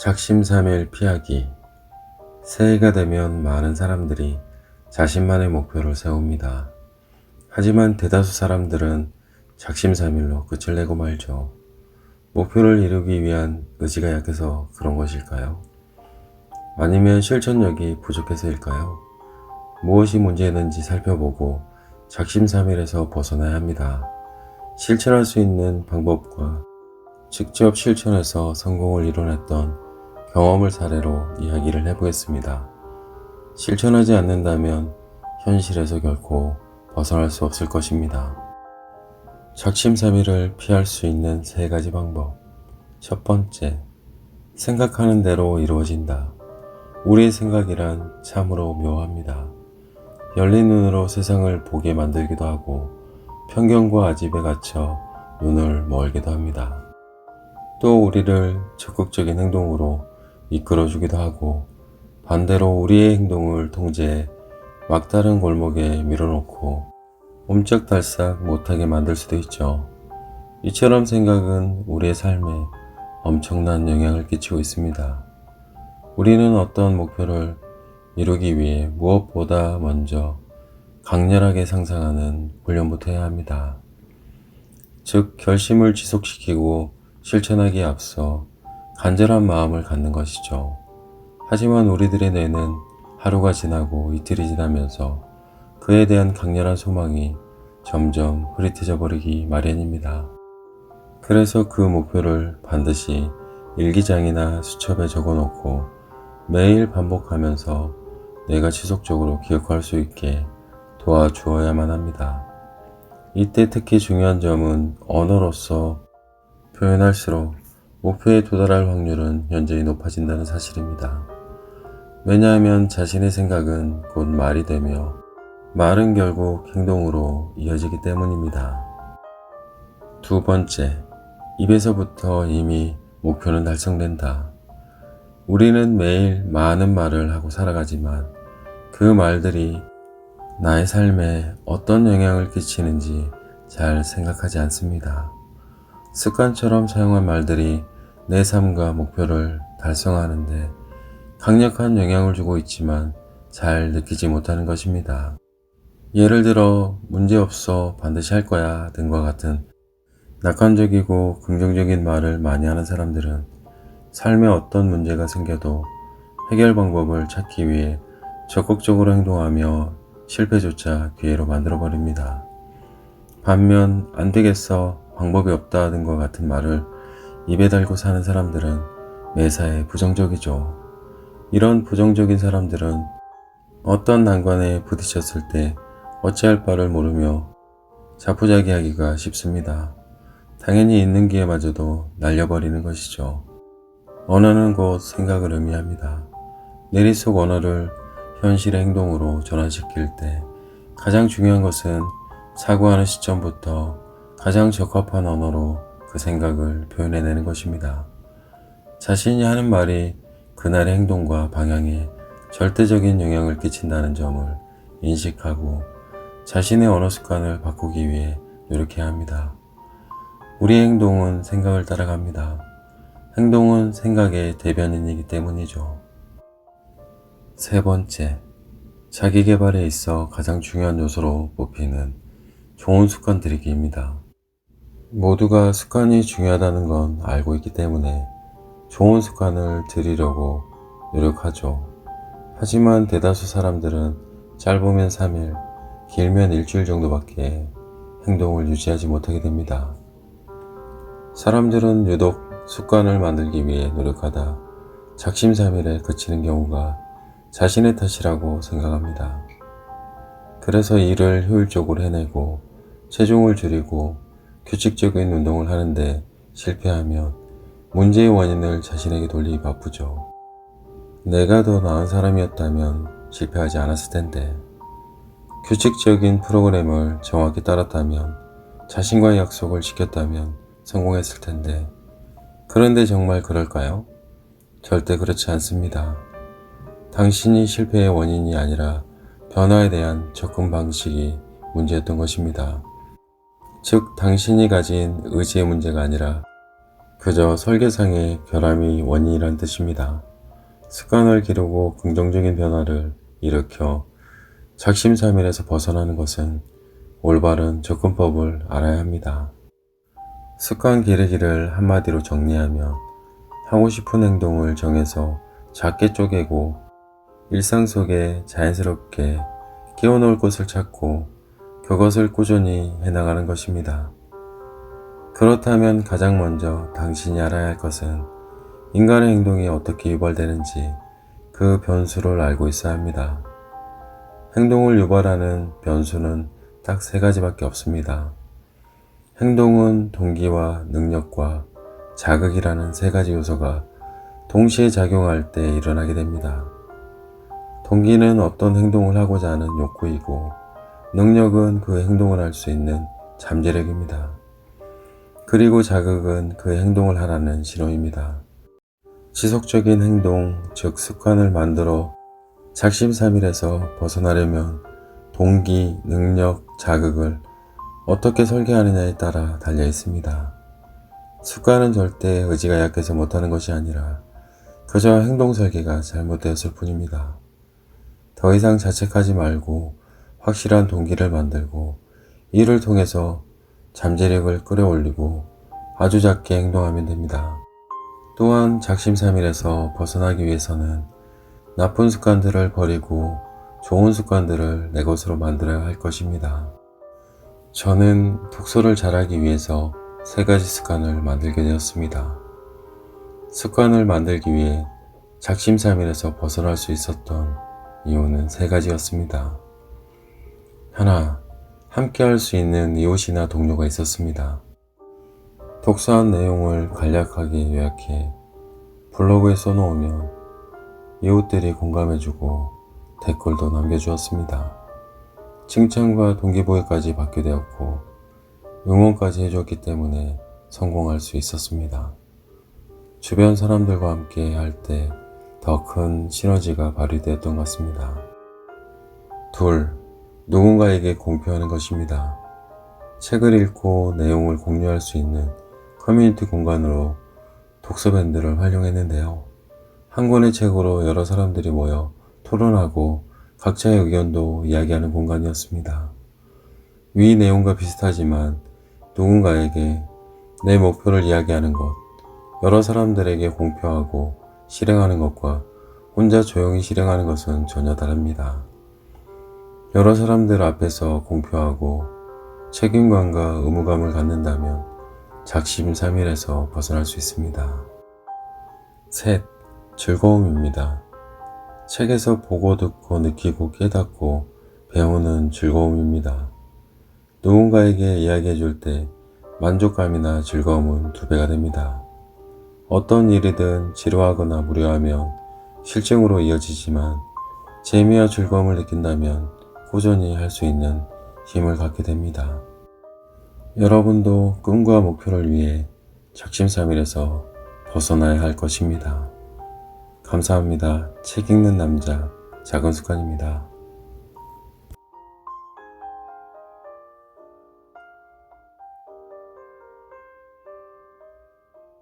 작심삼일 피하기. 새해가 되면 많은 사람들이 자신만의 목표를 세웁니다. 하지만 대다수 사람들은 작심삼일로 끝을 내고 말죠. 목표를 이루기 위한 의지가 약해서 그런 것일까요? 아니면 실천력이 부족해서일까요? 무엇이 문제였는지 살펴보고 작심삼일에서 벗어나야 합니다. 실천할 수 있는 방법과 직접 실천해서 성공을 이뤄냈던 경험을 사례로 이야기를 해보겠습니다. 실천하지 않는다면 현실에서 결코 벗어날 수 없을 것입니다. 작심삼일을 피할 수 있는 3가지 방법. 첫 번째, 생각하는 대로 이루어진다. 우리의 생각이란 참으로 묘합니다. 열린 눈으로 세상을 보게 만들기도 하고 편견과 아집에 갇혀 눈을 멀게도 합니다. 또 우리를 적극적인 행동으로 이끌어주기도 하고 반대로 우리의 행동을 통제해 막다른 골목에 밀어놓고 옴짝달싹 못하게 만들 수도 있죠. 이처럼 생각은 우리의 삶에 엄청난 영향을 끼치고 있습니다. 우리는 어떤 목표를 이루기 위해 무엇보다 먼저 강렬하게 상상하는 훈련부터 해야 합니다. 즉, 결심을 지속시키고 실천하기에 앞서 간절한 마음을 갖는 것이죠. 하지만 우리들의 뇌는 하루가 지나고 이틀이 지나면서 그에 대한 강렬한 소망이 점점 흐릿해져 버리기 마련입니다. 그래서 그 목표를 반드시 일기장이나 수첩에 적어놓고 매일 반복하면서 내가 지속적으로 기억할 수 있게 도와주어야만 합니다. 이때 특히 중요한 점은 언어로서 표현할수록 목표에 도달할 확률은 현저히 높아진다는 사실입니다. 왜냐하면 자신의 생각은 곧 말이 되며 말은 결국 행동으로 이어지기 때문입니다. 두 번째, 입에서부터 이미 목표는 달성된다. 우리는 매일 많은 말을 하고 살아가지만 그 말들이 나의 삶에 어떤 영향을 끼치는지 잘 생각하지 않습니다. 습관처럼 사용한 말들이 내 삶과 목표를 달성하는데 강력한 영향을 주고 있지만 잘 느끼지 못하는 것입니다. 예를 들어 문제없어 반드시 할 거야 등과 같은 낙관적이고 긍정적인 말을 많이 하는 사람들은 삶에 어떤 문제가 생겨도 해결 방법을 찾기 위해 적극적으로 행동하며 실패조차 기회로 만들어버립니다. 반면 안 되겠어, 방법이 없다 등과 같은 말을 입에 달고 사는 사람들은 매사에 부정적이죠. 이런 부정적인 사람들은 어떤 난관에 부딪혔을 때 어찌할 바를 모르며 자포자기하기가 쉽습니다. 당연히 있는 기회마저도 날려버리는 것이죠. 언어는 곧 생각을 의미합니다. 내리 속 언어를 현실의 행동으로 전환시킬 때 가장 중요한 것은 사고하는 시점부터 가장 적합한 언어로 그 생각을 표현해내는 것입니다. 자신이 하는 말이 그날의 행동과 방향에 절대적인 영향을 끼친다는 점을 인식하고 자신의 언어 습관을 바꾸기 위해 노력해야 합니다. 우리의 행동은 생각을 따라갑니다. 행동은 생각의 대변인이기 때문이죠. 세 번째, 자기 개발에 있어 가장 중요한 요소로 뽑히는 좋은 습관 들이기입니다. 모두가 습관이 중요하다는 건 알고 있기 때문에 좋은 습관을 들이려고 노력하죠. 하지만 대다수 사람들은 짧으면 3일, 길면 일주일 정도밖에 행동을 유지하지 못하게 됩니다. 사람들은 유독 습관을 만들기 위해 노력하다 작심삼일에 그치는 경우가 자신의 탓이라고 생각합니다. 그래서 일을 효율적으로 해내고 체중을 줄이고 규칙적인 운동을 하는데 실패하면 문제의 원인을 자신에게 돌리기 바쁘죠. 내가 더 나은 사람이었다면 실패하지 않았을 텐데, 규칙적인 프로그램을 정확히 따랐다면, 자신과의 약속을 지켰다면 성공했을 텐데, 그런데 정말 그럴까요? 절대 그렇지 않습니다. 당신이 실패의 원인이 아니라 변화에 대한 접근 방식이 문제였던 것입니다. 즉, 당신이 가진 의지의 문제가 아니라 그저 설계상의 결함이 원인이란 뜻입니다. 습관을 기르고 긍정적인 변화를 일으켜 작심삼일에서 벗어나는 것은 올바른 접근법을 알아야 합니다. 습관 기르기를 한마디로 정리하면 하고 싶은 행동을 정해서 작게 쪼개고 일상 속에 자연스럽게 끼워넣을 곳을 찾고 그것을 꾸준히 해나가는 것입니다. 그렇다면 가장 먼저 당신이 알아야 할 것은 인간의 행동이 어떻게 유발되는지 그 변수를 알고 있어야 합니다. 행동을 유발하는 변수는 딱 세 가지밖에 없습니다. 행동은 동기와 능력과 자극이라는 세 가지 요소가 동시에 작용할 때 일어나게 됩니다. 동기는 어떤 행동을 하고자 하는 욕구이고, 능력은 그 행동을 할 수 있는 잠재력입니다. 그리고 자극은 그 행동을 하라는 신호입니다. 지속적인 행동, 즉 습관을 만들어 작심삼일에서 벗어나려면 동기, 능력, 자극을 어떻게 설계하느냐에 따라 달려 있습니다. 습관은 절대 의지가 약해서 못하는 것이 아니라 그저 행동 설계가 잘못되었을 뿐입니다. 더 이상 자책하지 말고 확실한 동기를 만들고 이를 통해서 잠재력을 끌어올리고 아주 작게 행동하면 됩니다. 또한 작심삼일에서 벗어나기 위해서는 나쁜 습관들을 버리고 좋은 습관들을 내 것으로 만들어야 할 것입니다. 저는 독서를 잘하기 위해서 세 가지 습관을 만들게 되었습니다. 습관을 만들기 위해 작심삼일에서 벗어날 수 있었던 이유는 세 가지였습니다. 하나, 함께 할 수 있는 이웃이나 동료가 있었습니다. 독서한 내용을 간략하게 요약해 블로그에 써놓으면 이웃들이 공감해주고 댓글도 남겨주었습니다. 칭찬과 동기부여까지 받게 되었고 응원까지 해줬기 때문에 성공할 수 있었습니다. 주변 사람들과 함께 할 때 더 큰 시너지가 발휘되었던 것 같습니다. 둘, 누군가에게 공표하는 것입니다. 책을 읽고 내용을 공유할 수 있는 커뮤니티 공간으로 독서밴드를 활용했는데요. 한 권의 책으로 여러 사람들이 모여 토론하고 각자의 의견도 이야기하는 공간이었습니다. 위 내용과 비슷하지만 누군가에게 내 목표를 이야기하는 것, 여러 사람들에게 공표하고 실행하는 것과 혼자 조용히 실행하는 것은 전혀 다릅니다. 여러 사람들 앞에서 공표하고 책임감과 의무감을 갖는다면 작심삼일에서 벗어날 수 있습니다. 셋, 즐거움입니다. 책에서 보고 듣고 느끼고 깨닫고 배우는 즐거움입니다. 누군가에게 이야기해 줄 때 만족감이나 즐거움은 2배가 됩니다. 어떤 일이든 지루하거나 무료하면 실증으로 이어지지만 재미와 즐거움을 느낀다면 꾸준히 할 수 있는 힘을 갖게 됩니다. 여러분도 꿈과 목표를 위해 작심삼일에서 벗어나야 할 것입니다. 감사합니다. 책 읽는 남자, 작은 습관입니다.